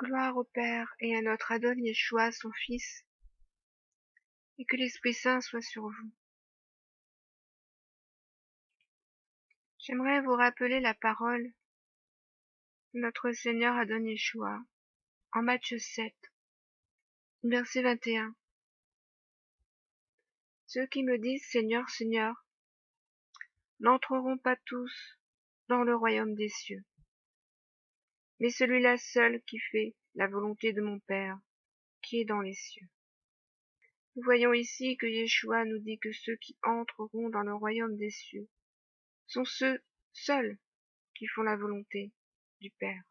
Gloire au Père et à notre Adon Yeshua, son Fils, et que l'Esprit Saint soit sur vous. J'aimerais vous rappeler la parole de notre Seigneur Adon Yeshua en Matthieu 7, verset 21. Ceux qui me disent Seigneur, Seigneur, n'entreront pas tous dans le royaume des cieux, mais celui-là seul qui fait la volonté de mon Père, qui est dans les cieux. Nous voyons ici que Yeshua nous dit que ceux qui entreront dans le royaume des cieux sont ceux seuls qui font la volonté du Père.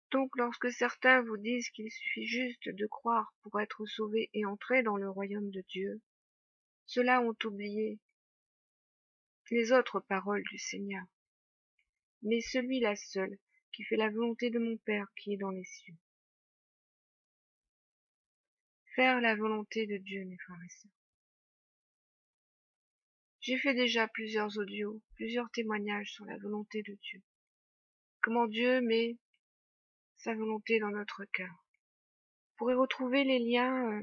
Donc lorsque certains vous disent qu'il suffit juste de croire pour être sauvé et entrer dans le royaume de Dieu, ceux-là ont oublié les autres paroles du Seigneur. Mais celui-là seul qui fait la volonté de mon Père qui est dans les cieux. Faire la volonté de Dieu, mes frères et sœurs. J'ai fait déjà plusieurs audios, plusieurs témoignages sur la volonté de Dieu. Comment Dieu met sa volonté dans notre cœur. Vous pourrez retrouver les liens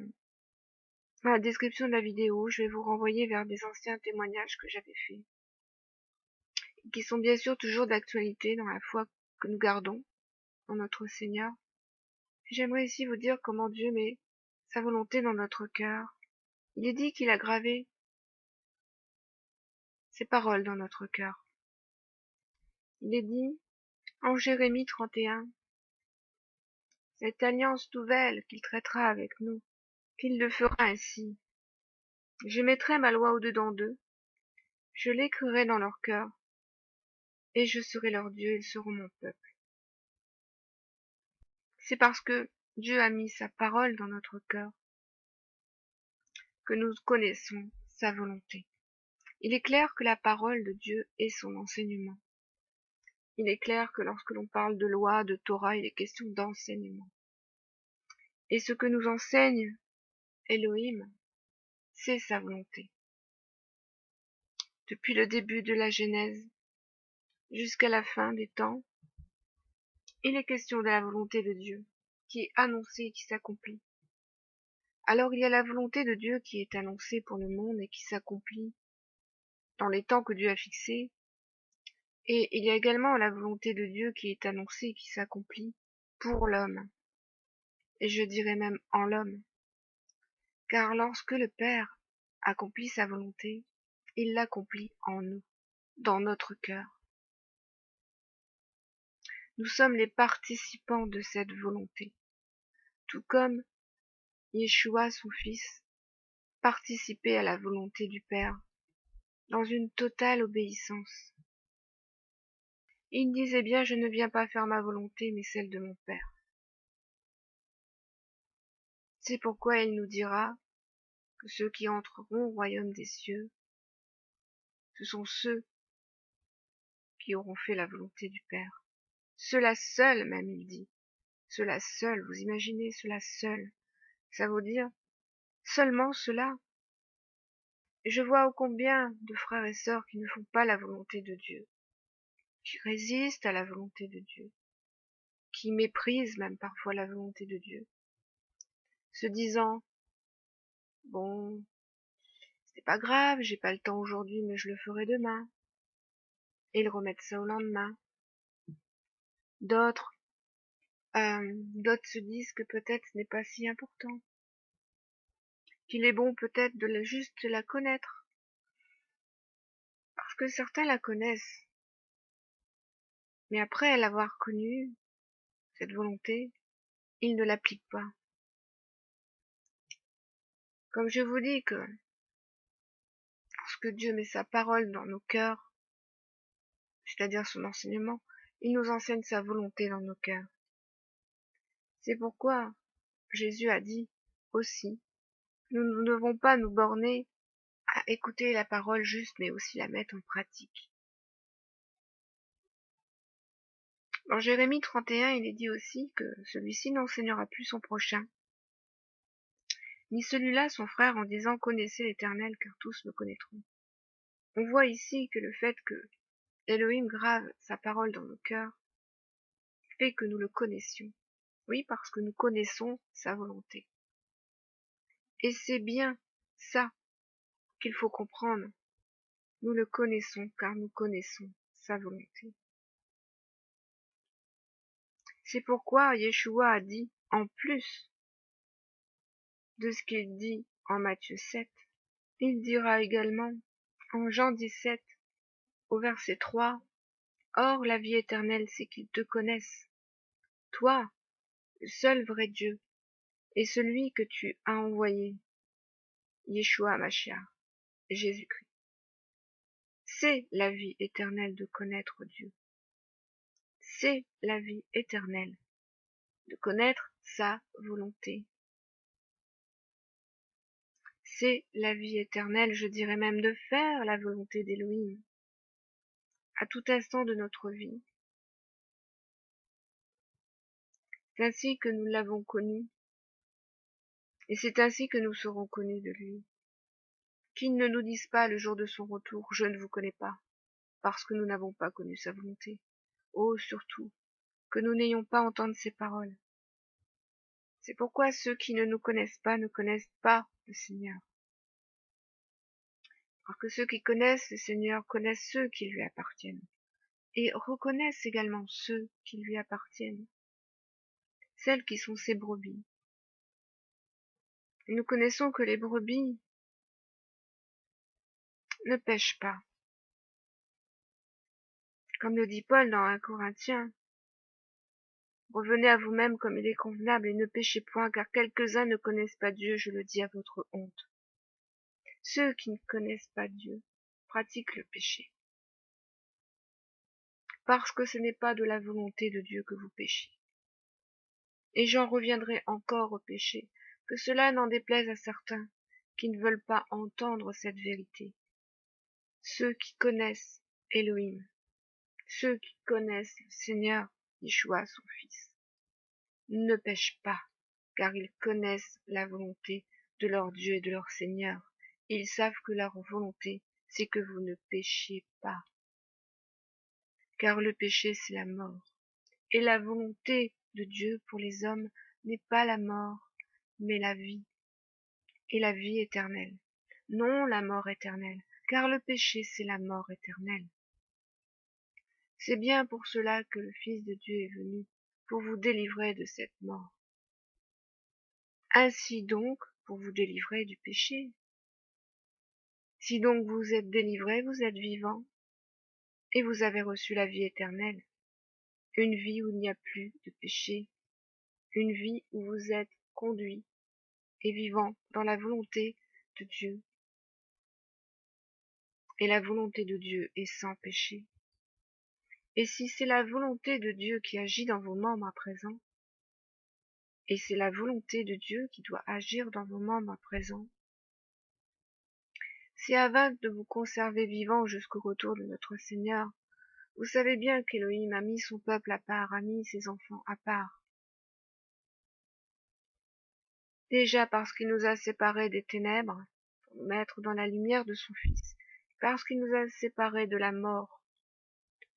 dans la description de la vidéo. Je vais vous renvoyer vers des anciens témoignages que j'avais faits, qui sont bien sûr toujours d'actualité dans la foi que nous gardons en notre Seigneur. J'aimerais ici vous dire comment Dieu met sa volonté dans notre cœur. Il est dit qu'il a gravé ses paroles dans notre cœur. Il est dit en Jérémie 31, cette alliance nouvelle qu'il traitera avec nous, qu'il le fera ainsi. Je mettrai ma loi au-dedans d'eux, je l'écrirai dans leur cœur, et je serai leur Dieu, ils seront mon peuple. C'est parce que Dieu a mis sa parole dans notre cœur que nous connaissons sa volonté. Il est clair que la parole de Dieu est son enseignement. Il est clair que lorsque l'on parle de loi, de Torah, il est question d'enseignement. Et ce que nous enseigne Elohim, c'est sa volonté. Depuis le début de la Genèse jusqu'à la fin des temps, il est question de la volonté de Dieu, qui est annoncée et qui s'accomplit. Alors il y a la volonté de Dieu qui est annoncée pour le monde et qui s'accomplit dans les temps que Dieu a fixés, et il y a également la volonté de Dieu qui est annoncée et qui s'accomplit pour l'homme, et je dirais même en l'homme, car lorsque le Père accomplit sa volonté, il l'accomplit en nous, dans notre cœur. Nous sommes les participants de cette volonté, tout comme Yeshua, son Fils, participait à la volonté du Père, dans une totale obéissance. Il disait bien, je ne viens pas faire ma volonté, mais celle de mon Père. C'est pourquoi il nous dira que ceux qui entreront au royaume des cieux, ce sont ceux qui auront fait la volonté du Père. Ceux-là seuls, même, il dit. Ceux-là seuls, vous imaginez, ceux-là seuls. Ça veut dire seulement ceux-là. Et je vois ô combien de frères et sœurs qui ne font pas la volonté de Dieu, qui résistent à la volonté de Dieu, qui méprisent même parfois la volonté de Dieu, se disant, bon, c'est pas grave, j'ai pas le temps aujourd'hui, mais je le ferai demain. Et ils remettent ça au lendemain. D'autres se disent que peut-être ce n'est pas si important, qu'il est bon peut-être de juste la connaître, parce que certains la connaissent, mais après l'avoir connue, cette volonté, ils ne l'appliquent pas. Comme je vous dis que lorsque Dieu met sa parole dans nos cœurs, c'est-à-dire son enseignement, il nous enseigne sa volonté dans nos cœurs. C'est pourquoi Jésus a dit aussi, nous ne devons pas nous borner à écouter la parole juste, mais aussi la mettre en pratique. Dans Jérémie 31, il est dit aussi que celui-ci n'enseignera plus son prochain, ni celui-là son frère, en disant connaissez l'Éternel, car tous me connaîtront. On voit ici que le fait que Elohim grave sa parole dans nos cœurs fait que nous le connaissions. Oui, parce que nous connaissons sa volonté. Et c'est bien ça qu'il faut comprendre. Nous le connaissons car nous connaissons sa volonté. C'est pourquoi Yeshua a dit, en plus de ce qu'il dit en Matthieu 7, il dira également en Jean 17, au verset 3, « Or la vie éternelle, c'est qu'ils te connaissent, toi, le seul vrai Dieu, et celui que tu as envoyé, Yeshua Mashiach, Jésus-Christ. » C'est la vie éternelle de connaître Dieu. C'est la vie éternelle de connaître sa volonté. C'est la vie éternelle, je dirais même de faire la volonté d'Élohim à tout instant de notre vie. C'est ainsi que nous l'avons connu, et c'est ainsi que nous serons connus de lui. Qu'il ne nous dise pas le jour de son retour, je ne vous connais pas, parce que nous n'avons pas connu sa volonté. Oh, surtout, que nous n'ayons pas entendu ses paroles. C'est pourquoi ceux qui ne nous connaissent pas ne connaissent pas le Seigneur. Alors que ceux qui connaissent le Seigneur connaissent ceux qui lui appartiennent, et reconnaissent également ceux qui lui appartiennent, celles qui sont ses brebis. Et nous connaissons que les brebis ne pêchent pas. Comme le dit Paul dans 1 Corinthiens, revenez à vous-même comme il est convenable et ne péchez point, car quelques-uns ne connaissent pas Dieu, je le dis à votre honte. Ceux qui ne connaissent pas Dieu pratiquent le péché, parce que ce n'est pas de la volonté de Dieu que vous péchiez. Et j'en reviendrai encore au péché, que cela n'en déplaise à certains qui ne veulent pas entendre cette vérité. Ceux qui connaissent Elohim, ceux qui connaissent le Seigneur Yeshua, son Fils, ne pêchent pas, car ils connaissent la volonté de leur Dieu et de leur Seigneur. Ils savent que leur volonté, c'est que vous ne péchiez pas, car le péché, c'est la mort. Et la volonté de Dieu pour les hommes n'est pas la mort, mais la vie, et la vie éternelle. Non la mort éternelle, car le péché, c'est la mort éternelle. C'est bien pour cela que le Fils de Dieu est venu, pour vous délivrer de cette mort. Ainsi donc, pour vous délivrer du péché. Si donc vous êtes délivrés, vous êtes vivants, et vous avez reçu la vie éternelle, une vie où il n'y a plus de péché, une vie où vous êtes conduits et vivants dans la volonté de Dieu. Et la volonté de Dieu est sans péché. Et si c'est la volonté de Dieu qui agit dans vos membres à présent, et c'est la volonté de Dieu qui doit agir dans vos membres à présent, c'est afin de vous conserver vivants jusqu'au retour de notre Seigneur. Vous savez bien qu'Élohim a mis son peuple à part, a mis ses enfants à part. Déjà parce qu'il nous a séparés des ténèbres, pour nous mettre dans la lumière de son Fils, parce qu'il nous a séparés de la mort,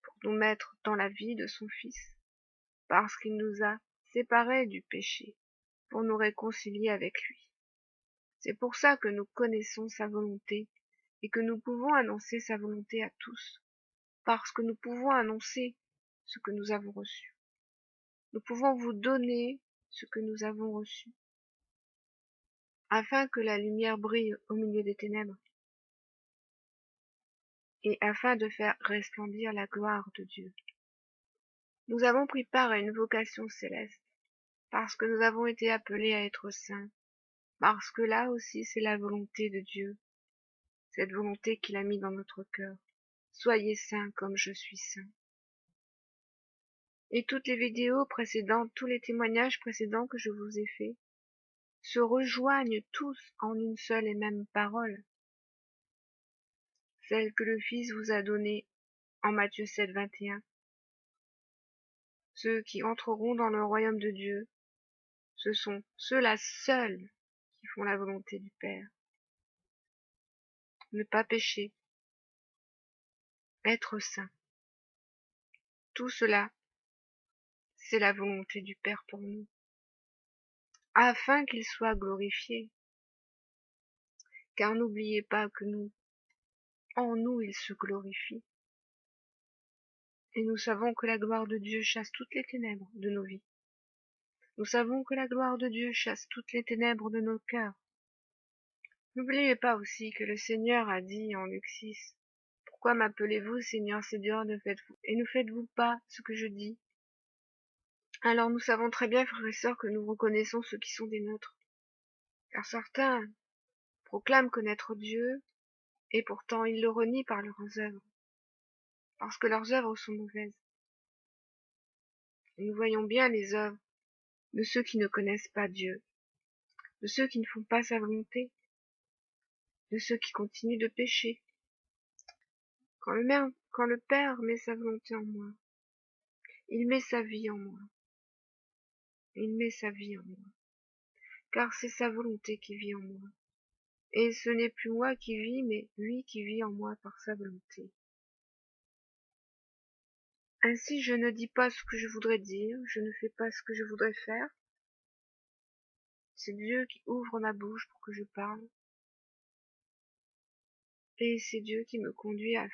pour nous mettre dans la vie de son Fils, parce qu'il nous a séparés du péché, pour nous réconcilier avec lui. C'est pour ça que nous connaissons sa volonté, et que nous pouvons annoncer sa volonté à tous, parce que nous pouvons annoncer ce que nous avons reçu. Nous pouvons vous donner ce que nous avons reçu, afin que la lumière brille au milieu des ténèbres, et afin de faire resplendir la gloire de Dieu. Nous avons pris part à une vocation céleste, parce que nous avons été appelés à être saints, parce que là aussi c'est la volonté de Dieu, cette volonté qu'il a mis dans notre cœur. Soyez saints comme je suis saint. Et toutes les vidéos précédentes, tous les témoignages précédents que je vous ai faits, se rejoignent tous en une seule et même parole, celle que le Fils vous a donnée en Matthieu 7, 21. Ceux qui entreront dans le royaume de Dieu, ce sont ceux-là seuls qui font la volonté du Père. Ne pas pécher, être saint. Tout cela, c'est la volonté du Père pour nous, afin qu'il soit glorifié. Car n'oubliez pas que en nous, il se glorifie. Et nous savons que la gloire de Dieu chasse toutes les ténèbres de nos vies. Nous savons que la gloire de Dieu chasse toutes les ténèbres de nos cœurs. N'oubliez pas aussi que le Seigneur a dit en Luc 6, « Pourquoi m'appelez-vous Seigneur, Seigneur, et ne faites-vous pas ce que je dis ?» Alors nous savons très bien, frères et sœurs, que nous reconnaissons ceux qui sont des nôtres. Car certains proclament connaître Dieu, et pourtant ils le renient par leurs œuvres, parce que leurs œuvres sont mauvaises. Et nous voyons bien les œuvres de ceux qui ne connaissent pas Dieu, de ceux qui ne font pas sa volonté, de ceux qui continuent de pécher. Quand le Père met sa volonté en moi, il met sa vie en moi. Il met sa vie en moi. Car c'est sa volonté qui vit en moi. Et ce n'est plus moi qui vis, mais lui qui vit en moi par sa volonté. Ainsi je ne dis pas ce que je voudrais dire, je ne fais pas ce que je voudrais faire. C'est Dieu qui ouvre ma bouche pour que je parle. Et c'est Dieu qui me conduit à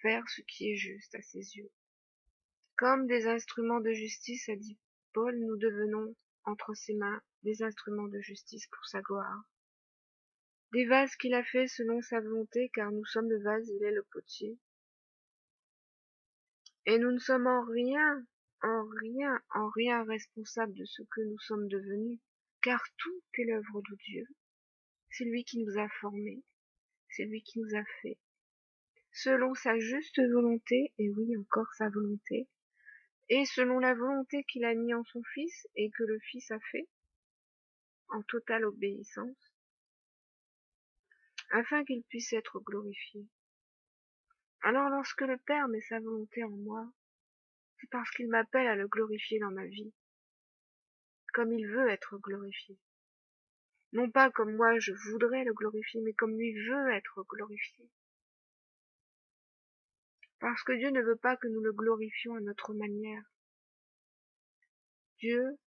faire ce qui est juste à ses yeux. Comme des instruments de justice, a dit Paul, nous devenons entre ses mains des instruments de justice pour sa gloire. Des vases qu'il a fait selon sa volonté, car nous sommes le vase, il est le potier. Et nous ne sommes en rien responsables de ce que nous sommes devenus, car tout est l'œuvre de Dieu. C'est lui qui nous a formés, c'est lui qui nous a fait, selon sa juste volonté, et oui, encore sa volonté, et selon la volonté qu'il a mis en son Fils, et que le Fils a fait, en totale obéissance, afin qu'il puisse être glorifié. Alors lorsque le Père met sa volonté en moi, c'est parce qu'il m'appelle à le glorifier dans ma vie, comme il veut être glorifié. Non pas comme moi je voudrais le glorifier, mais comme lui veut être glorifié. Parce que Dieu ne veut pas que nous le glorifions à notre manière. Dieu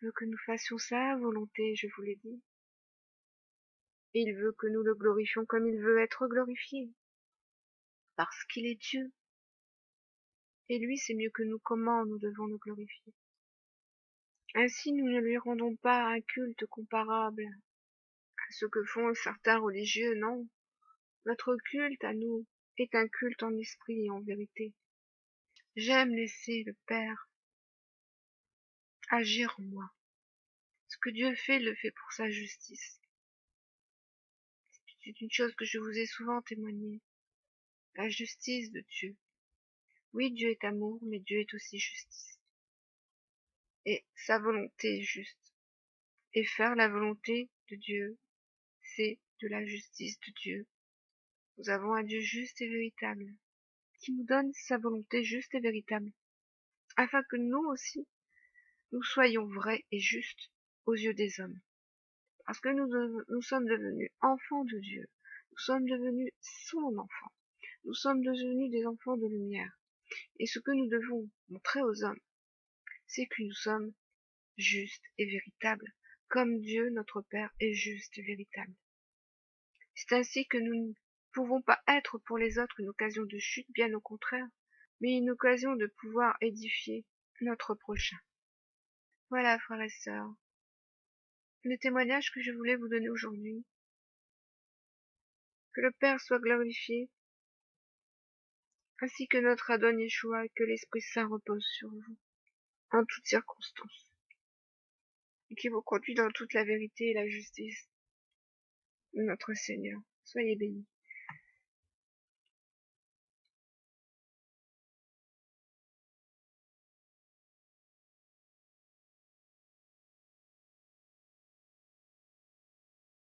veut que nous fassions sa volonté, je vous l'ai dit. Et il veut que nous le glorifions comme il veut être glorifié. Parce qu'il est Dieu. Et lui sait mieux que nous comment nous devons le glorifier. Ainsi nous ne lui rendons pas un culte comparable à ce que font certains religieux, non. Notre culte à nous est un culte en esprit et en vérité. J'aime laisser le Père agir en moi. Ce que Dieu fait, il le fait pour sa justice. C'est une chose que je vous ai souvent témoignée. La justice de Dieu. Oui, Dieu est amour, mais Dieu est aussi justice. Et sa volonté est juste. Et faire la volonté de Dieu, c'est de la justice de Dieu. Nous avons un Dieu juste et véritable, qui nous donne sa volonté juste et véritable, afin que nous aussi, nous soyons vrais et justes aux yeux des hommes. Parce que nous sommes devenus enfants de Dieu, nous sommes devenus son enfant, nous sommes devenus des enfants de lumière. Et ce que nous devons montrer aux hommes, c'est que nous sommes justes et véritables, comme Dieu notre Père est juste et véritable. C'est ainsi que nous ne pouvons pas être pour les autres une occasion de chute, bien au contraire, mais une occasion de pouvoir édifier notre prochain. Voilà, frères et sœurs, le témoignage que je voulais vous donner aujourd'hui. Que le Père soit glorifié, ainsi que notre Adon Yeshua, et que l'Esprit Saint repose sur vous, en toutes circonstances, et qui vous conduit dans toute la vérité et la justice de notre Seigneur. Soyez bénis.